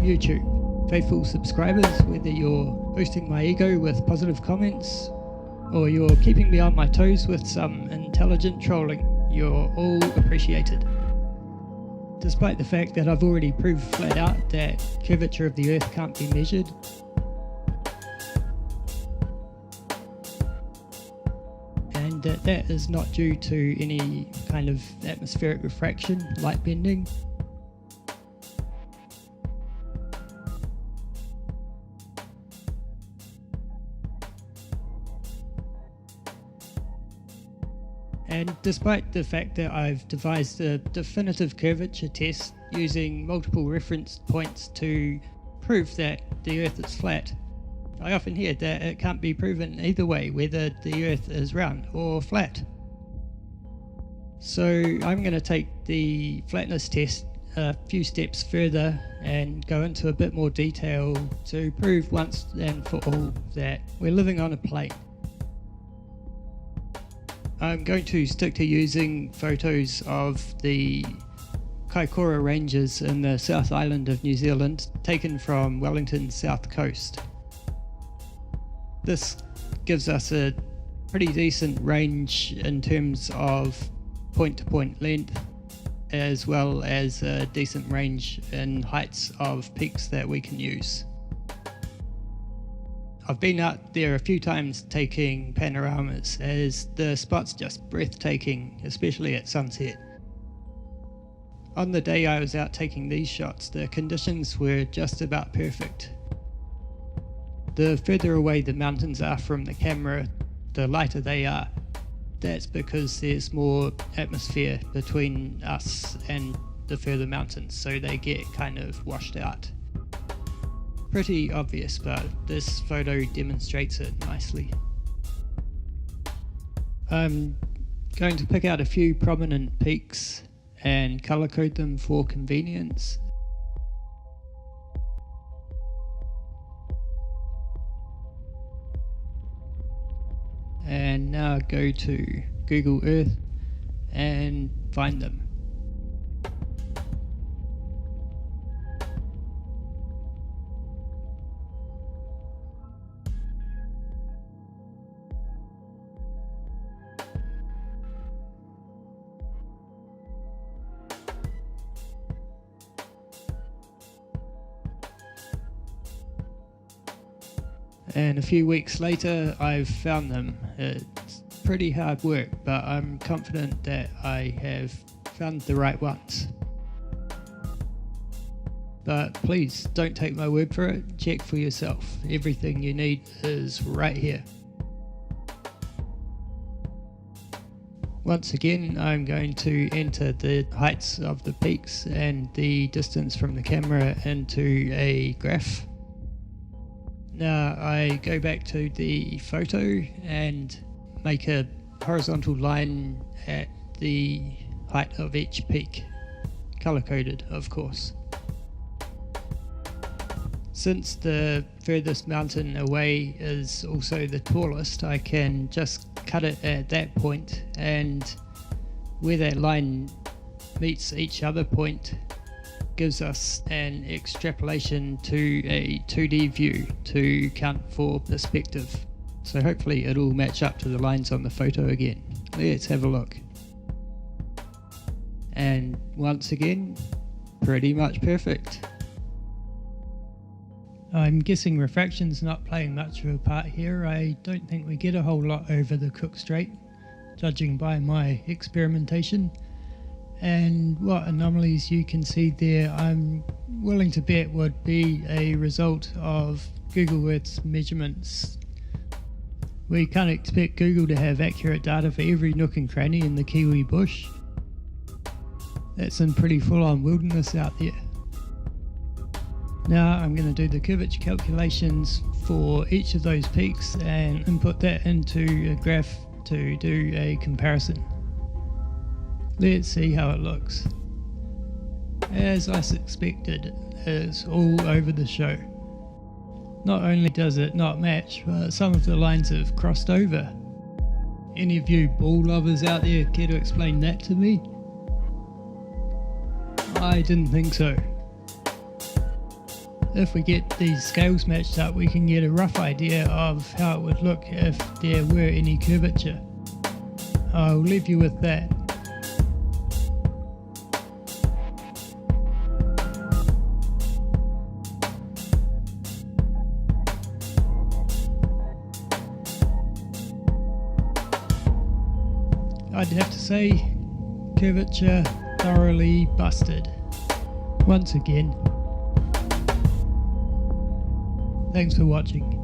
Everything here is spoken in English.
YouTube. Faithful subscribers, whether you're boosting my ego with positive comments or you're keeping me on my toes with some intelligent trolling, you're all appreciated. Despite the fact that I've already proved flat out that curvature of the Earth can't be measured, and that is not due to any kind of atmospheric refraction, light bending. And despite the fact that I've devised a definitive curvature test using multiple reference points to prove that the Earth is flat, I often hear that it can't be proven either way, whether the Earth is round or flat. So I'm going to take the flatness test a few steps further and go into a bit more detail to prove once and for all that we're living on a plane. I'm going to stick to using photos of the Kaikoura Ranges in the South Island of New Zealand, taken from Wellington's south coast. This gives us a pretty decent range in terms of point-to-point length, as well as a decent range in heights of peaks that we can use. I've been out there a few times taking panoramas, as the spot's just breathtaking, especially at sunset. On the day I was out taking these shots, the conditions were just about perfect. The further away the mountains are from the camera, the lighter they are. That's because there's more atmosphere between us and the further mountains, so they get kind of washed out. Pretty obvious, but this photo demonstrates it nicely. I'm going to pick out a few prominent peaks and color code them for convenience. And now go to Google Earth and find them. And a few weeks later I've found them. It's pretty hard work, but I'm confident that I have found the right ones. But please don't take my word for it, check for yourself. Everything you need is right here. Once again, I'm going to enter the heights of the peaks and the distance from the camera into a graph. Now I go back to the photo and make a horizontal line at the height of each peak, color coded of course. Since the furthest mountain away is also the tallest, I can just cut it at that point, and where that line meets each other point gives us an extrapolation to a 2D view to count for perspective. So hopefully it'll match up to the lines on the photo again. Let's have a look. And once again, pretty much perfect. I'm guessing refraction's not playing much of a part here. I don't think we get a whole lot over the Cook Strait, judging by my experimentation. And what anomalies you can see there, I'm willing to bet would be a result of Google Earth's measurements. We can't expect Google to have accurate data for every nook and cranny in the Kiwi bush. That's some pretty full-on wilderness out there. Now I'm going to do the curvature calculations for each of those peaks and input that into a graph to do a comparison. Let's see how it looks. As I suspected, it's all over the show. Not only does it not match, but some of the lines have crossed over. Any of you ball lovers out there care to explain that to me? I didn't think so. If we get these scales matched up, we can get a rough idea of how it would look if there were any curvature. I'll leave you with that. I'd have to say, curvature thoroughly busted. Once again. Thanks for watching.